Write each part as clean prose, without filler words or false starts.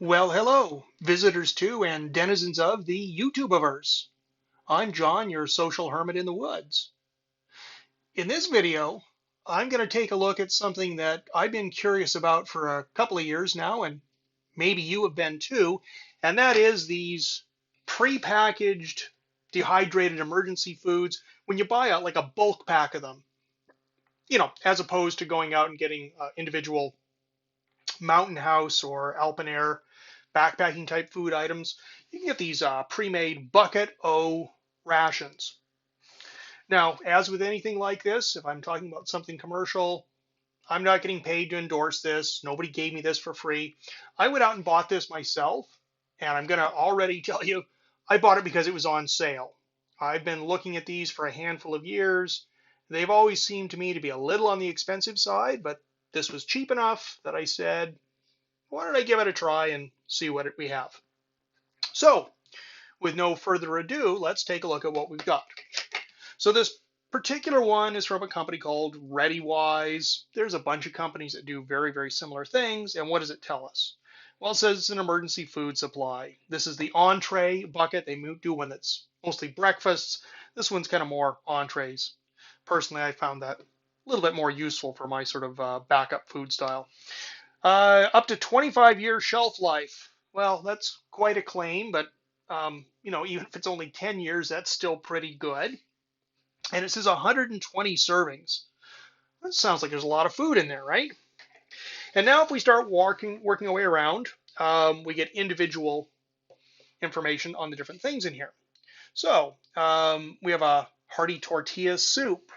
Well, hello, visitors to and denizens of the YouTubeverse. I'm John, your social hermit in the woods. In this video, I'm going to take a look at something that I've been curious about for a couple of years now, and maybe you have been too, and that is these prepackaged dehydrated emergency foods when you buy like a bulk pack of them, as opposed to going out and getting individual Mountain House or Alpenair backpacking type food items. You can get these pre-made bucket O rations. Now, as with anything like this, if I'm talking about something commercial, I'm not getting paid to endorse this. Nobody gave me this for free. I went out and bought this myself, and I'm going to already tell you, I bought it because it was on sale. I've been looking at these for a handful of years. They've always seemed to me to be a little on the expensive side, but this was cheap enough that I said, why don't I give it a try and see what we have? So, with no further ado, let's take a look at what we've got. So this particular one is from a company called Readywise. There's a bunch of companies that do very, very similar things. And what does it tell us? Well, it says it's an emergency food supply. This is the entree bucket. They do one that's mostly breakfasts. This one's kind of more entrees. Personally, I found that a little bit more useful for my sort of backup food style. Up to 25-year shelf life. Well, that's quite a claim, but even if it's only 10 years, that's still pretty good. And it says 120 servings. That sounds like there's a lot of food in there, right? And now if we start working our way around, we get individual information on the different things in here. So we have a hearty tortilla soup,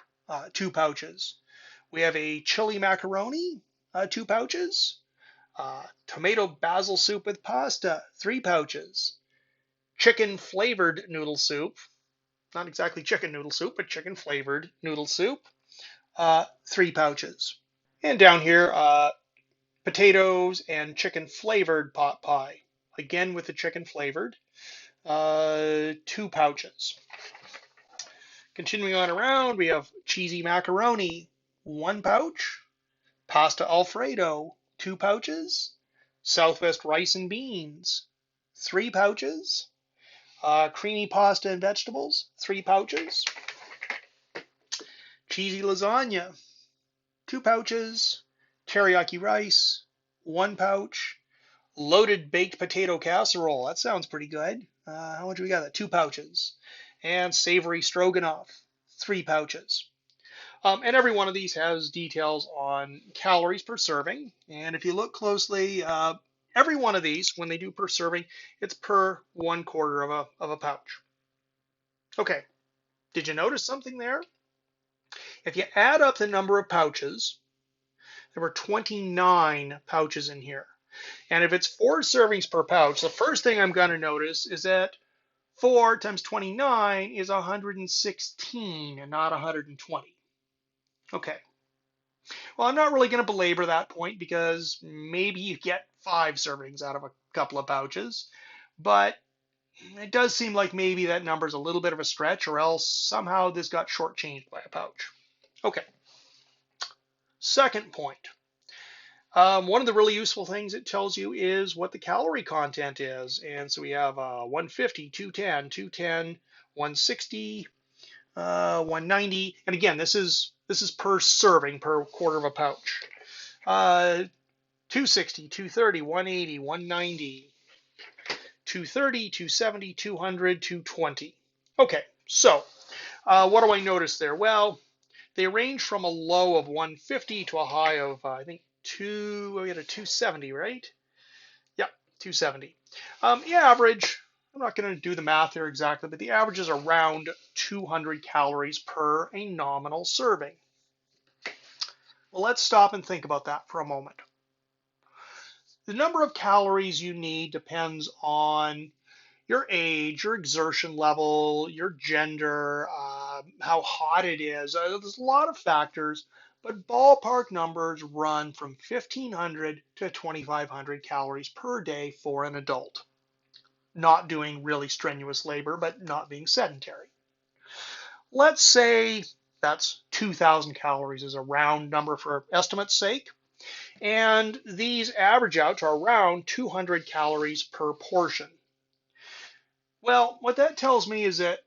2 pouches. We have a chili macaroni, 2 pouches. Tomato basil soup with pasta, 3 pouches. Chicken flavored noodle soup, not exactly chicken noodle soup, but chicken flavored noodle soup, 3 pouches. And down here, potatoes and chicken flavored pot pie, again with the chicken flavored, 2 pouches. Continuing on around, we have cheesy macaroni, 1 pouch. Pasta Alfredo, 2 pouches. Southwest rice and beans, 3 pouches. Creamy pasta and vegetables, 3 pouches. Cheesy lasagna, 2 pouches. Teriyaki rice, 1 pouch. Loaded baked potato casserole, that sounds pretty good. How much we got? 2 pouches. And savory stroganoff, 3 pouches. And every one of these has details on calories per serving. And if you look closely, every one of these, when they do per serving, it's per 1/4 of a pouch. Okay, did you notice something there? If you add up the number of pouches, there were 29 pouches in here. And if it's 4 servings per pouch, the first thing I'm going to notice is that 4 times 29 is 116 and not 120. Okay. Well, I'm not really going to belabor that point because maybe you get 5 servings out of a couple of pouches, but it does seem like maybe that number is a little bit of a stretch, or else somehow this got shortchanged by a pouch. Okay. Second point. One of the really useful things it tells you is what the calorie content is. And so we have 150, 210, 210, 160, 190. And again, this is per serving, per 1/4 of a pouch. 260, 230, 180, 190, 230, 270, 200, 220. Okay, so what do I notice there? Well, they range from a low of 150 to a high of, I think, we had a 270, right? Yeah, 270. The average, I'm not going to do the math here exactly, but the average is around 200 calories per a nominal serving. Well, let's stop and think about that for a moment. The number of calories you need depends on your age, your exertion level, your gender, how hot it is. There's a lot of factors, but ballpark numbers run from 1,500 to 2,500 calories per day for an adult. Not doing really strenuous labor, but not being sedentary. Let's say that's 2,000 calories as a round number for estimate's sake. And these average out to around 200 calories per portion. Well, what that tells me is that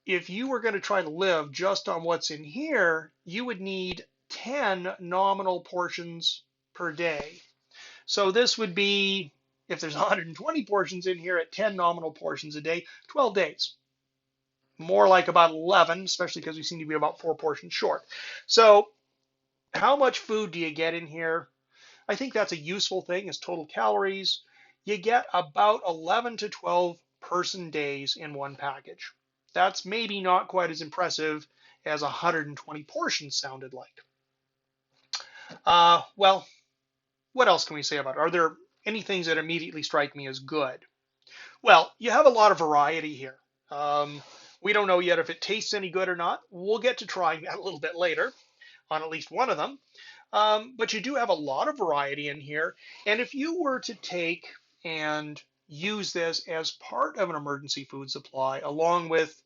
if you were going to try to live just on what's in here, you would need 10 nominal portions per day. So this would be, if there's 120 portions in here at 10 nominal portions a day, 12 days. More like about 11, especially because we seem to be about 4 portions short. So how much food do you get in here? I think that's a useful thing is total calories. You get about 11 to 12 person days in one package. That's maybe not quite as impressive as 120 portions sounded like. Well, what else can we say about it? Are there any things that immediately strike me as good? Well, you have a lot of variety here. We don't know yet if it tastes any good or not. We'll get to trying that a little bit later on at least one of them. But you do have a lot of variety in here. And if you were to take and use this as part of an emergency food supply, along with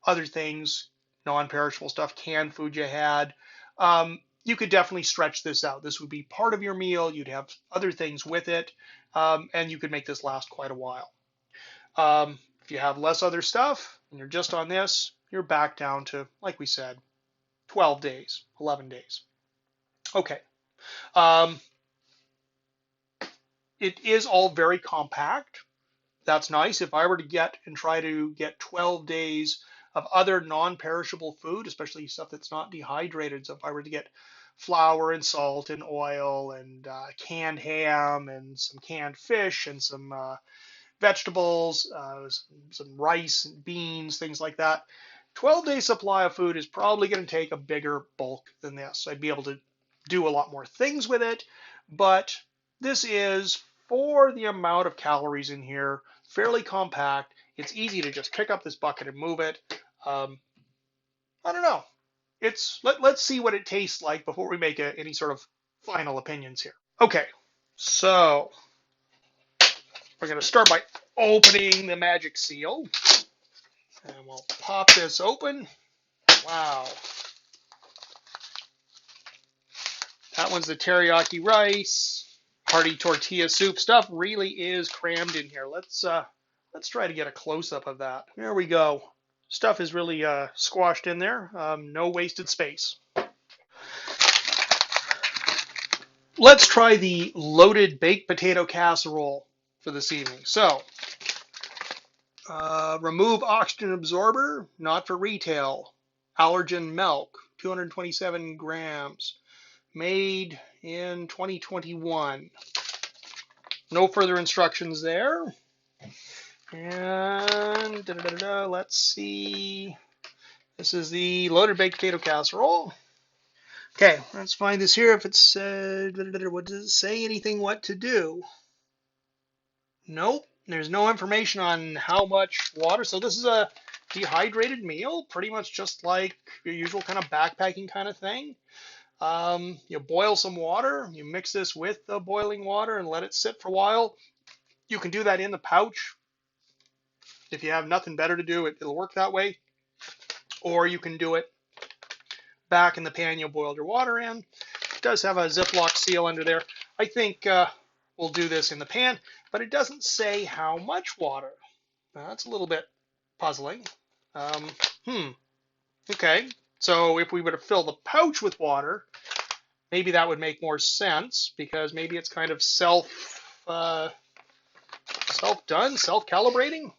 other things, non-perishable stuff, canned food you had, you could definitely stretch this out. This would be part of your meal. You'd have other things with it, and you could make this last quite a while. If you have less other stuff and you're just on this, you're back down to, like we said, 12 days, 11 days. Okay. Um, it is all very compact. That's nice. If I were to get and try to get 12 days of other non-perishable food, especially stuff that's not dehydrated, so if I were to get flour and salt and oil and canned ham and some canned fish and some vegetables, some rice and beans, things like that, 12-day supply of food is probably going to take a bigger bulk than this. I'd be able to do a lot more things with it, but this is, for the amount of calories in here, fairly compact. It's easy to just pick up this bucket and move it. I don't know. Let's see what it tastes like before we make any sort of final opinions here. Okay, so we're going to start by opening the magic seal. And we'll pop this open. Wow. That one's the teriyaki rice. Hearty tortilla soup. Stuff really is crammed in here. Let's try to get a close-up of that. There we go. Stuff is really squashed in there. No wasted space. Let's try the loaded baked potato casserole for this evening. So, remove oxygen absorber, not for retail. Allergen milk, 227 grams. Made in 2021. No further instructions there. And let's see. This is the loaded baked potato casserole. Okay, let's find this here. If it said, what does it say? Anything what to do? Nope. There's no information on how much water. So this is a dehydrated meal, pretty much just like your usual kind of backpacking kind of thing. You boil some water, you mix this with the boiling water and let it sit for a while. You can do that in the pouch. If you have nothing better to do, it'll work that way. Or you can do it back in the pan you boiled your water in. It does have a Ziploc seal under there. I think we'll do this in the pan, but it doesn't say how much water. That's a little bit puzzling. Okay, so if we were to fill the pouch with water, maybe that would make more sense, because maybe it's kind of self-done, self-calibrating.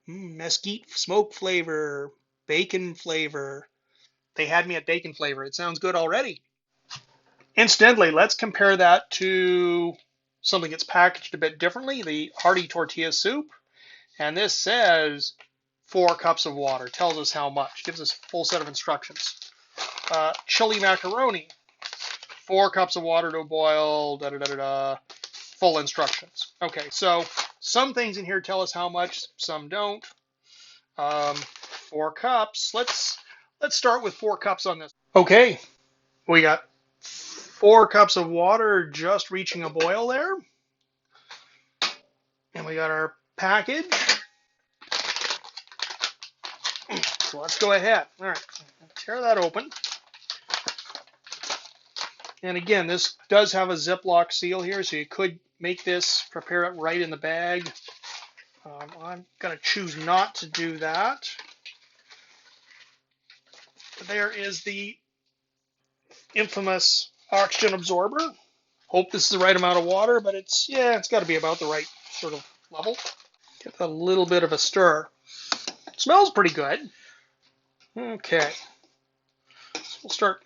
Mesquite smoke flavor, bacon flavor. They had me at bacon flavor. It sounds good already. Incidentally, let's compare that to something that's packaged a bit differently, the hearty tortilla soup. And this says 4 cups of water. Tells us how much. Gives us a full set of instructions. Chili macaroni. 4 cups of water to boil. Full instructions. Okay, so some things in here tell us how much, some don't. 4 cups. Let's start with 4 cups on this. Okay, we got 4 cups of water just reaching a boil there. And we got our package. So let's go ahead. All right, tear that open. And again, this does have a Ziploc seal here, so you could make this, prepare it right in the bag. I'm going to choose not to do that. There is the infamous oxygen absorber. Hope this is the right amount of water, but it's got to be about the right sort of level. Give a little bit of a stir. Smells pretty good. Okay, so we'll start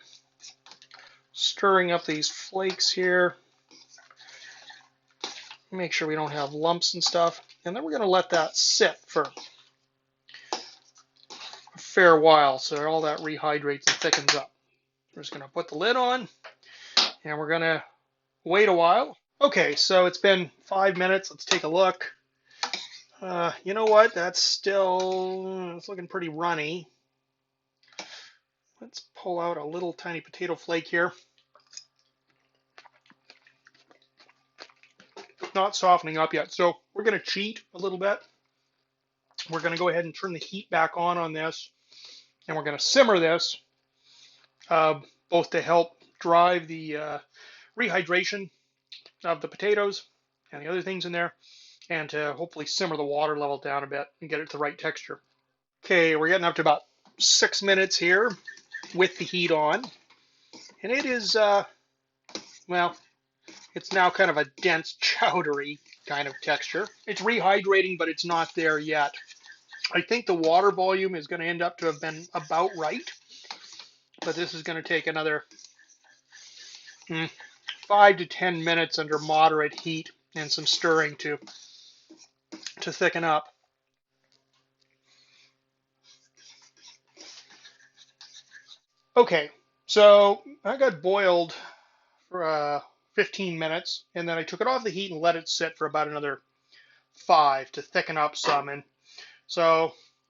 stirring up these flakes here. Make sure we don't have lumps and stuff. And then we're going to let that sit for a fair while so all that rehydrates and thickens up. We're just going to put the lid on, and we're going to wait a while. Okay, so it's been 5 minutes. Let's take a look. You know what? It's looking pretty runny. Let's pull out a little tiny potato flake here. Not softening up yet, so we're going to cheat a little bit. We're going to go ahead and turn the heat back on this, and we're going to simmer this, both to help drive the rehydration of the potatoes and the other things in there, and to hopefully simmer the water level down a bit and get it to the right texture. Okay, we're getting up to about 6 minutes here with the heat on, and it is, well, it's now kind of a dense, chowdery kind of texture. It's rehydrating, but it's not there yet. I think the water volume is going to end up to have been about right, but this is going to take another 5 to 10 minutes under moderate heat and some stirring to thicken up. Okay, so I got boiled for 15 minutes, and then I took it off the heat and let it sit for about another 5 to thicken up some. And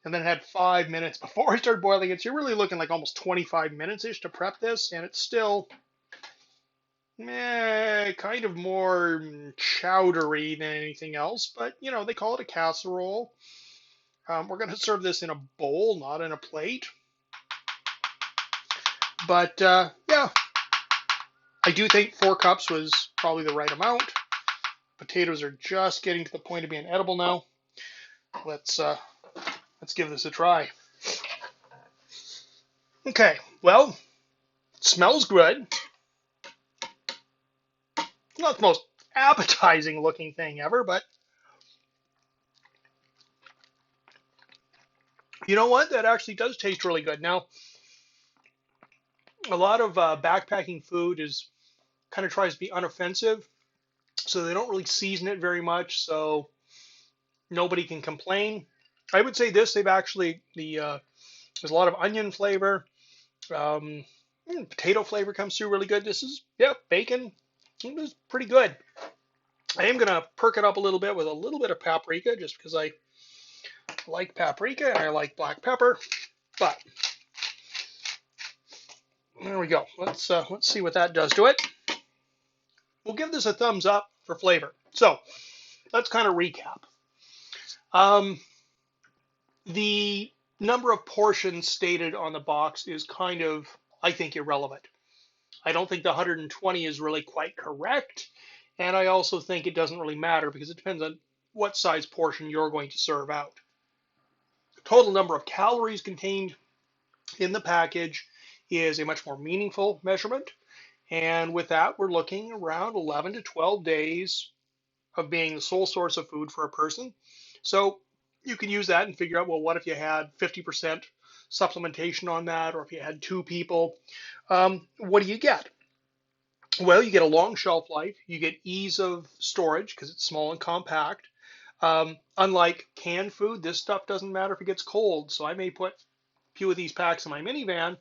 then had 5 minutes before I started boiling it. So you're really looking like almost 25 minutes-ish to prep this, and it's still kind of more chowdery than anything else. But, they call it a casserole. We're going to serve this in a bowl, not in a plate. But, yeah, I do think 4 cups was probably the right amount. Potatoes are just getting to the point of being edible now. Let's give this a try. Okay, well, it smells good. Not the most appetizing looking thing ever, but you know what? That actually does taste really good. Now, a lot of backpacking food kind of tries to be unoffensive, so they don't really season it very much, so nobody can complain. I would say this, there's a lot of onion flavor. Potato flavor comes through really good. This is, bacon. It was pretty good. I am going to perk it up a little bit with a little bit of paprika, just because I like paprika and I like black pepper. But there we go. Let's see what that does to it. We'll give this a thumbs up for flavor. So let's kind of recap. The number of portions stated on the box is kind of, I think, irrelevant. I don't think the 120 is really quite correct, and I also think it doesn't really matter because it depends on what size portion you're going to serve out. The total number of calories contained in the package is a much more meaningful measurement, and with that, we're looking around 11 to 12 days of being the sole source of food for a person. So you can use that and figure out, well, what if you had 50% supplementation on that, or if you had 2 people, what do you get? Well, you get a long shelf life. You get ease of storage because it's small and compact. Unlike canned food, this stuff doesn't matter if it gets cold. So I may put a few of these packs in my minivan.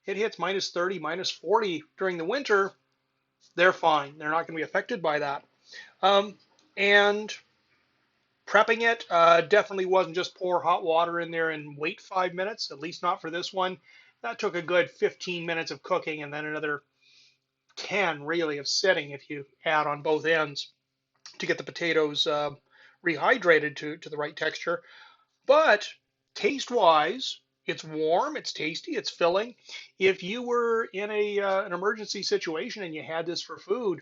It hits minus 30, minus 40 during the winter. They're fine. They're not going to be affected by that. And prepping it definitely wasn't just pour hot water in there and wait 5 minutes, at least not for this one. That took a good 15 minutes of cooking and then another 10 really of sitting if you add on both ends to get the potatoes rehydrated to the right texture. But taste-wise, It's warm, it's tasty, it's filling. If you were in an emergency situation and you had this for food,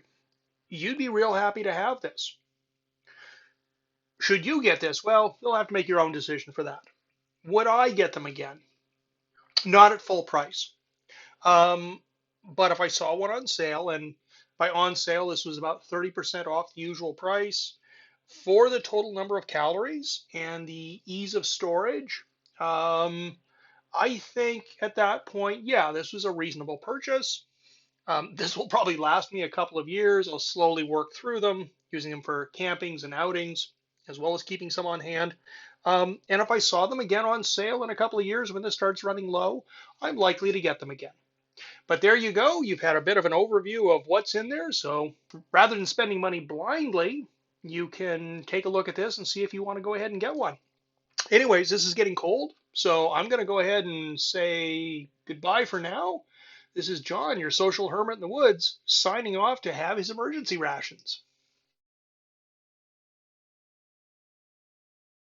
you'd be real happy to have this. Should you get this? Well, you'll have to make your own decision for that. Would I get them again? Not at full price. Um, but if I saw one on sale, and by on sale, this was about 30% off the usual price for the total number of calories and the ease of storage, I think at that point, yeah, this was a reasonable purchase. This will probably last me a couple of years. I'll slowly work through them, using them for campings and outings, as well as keeping some on hand. And if I saw them again on sale in a couple of years when this starts running low, I'm likely to get them again. But there you go. You've had a bit of an overview of what's in there. So rather than spending money blindly, you can take a look at this and see if you want to go ahead and get one. Anyways, this is getting cold, so I'm going to go ahead and say goodbye for now. This is John, your social hermit in the woods, signing off to have his emergency rations.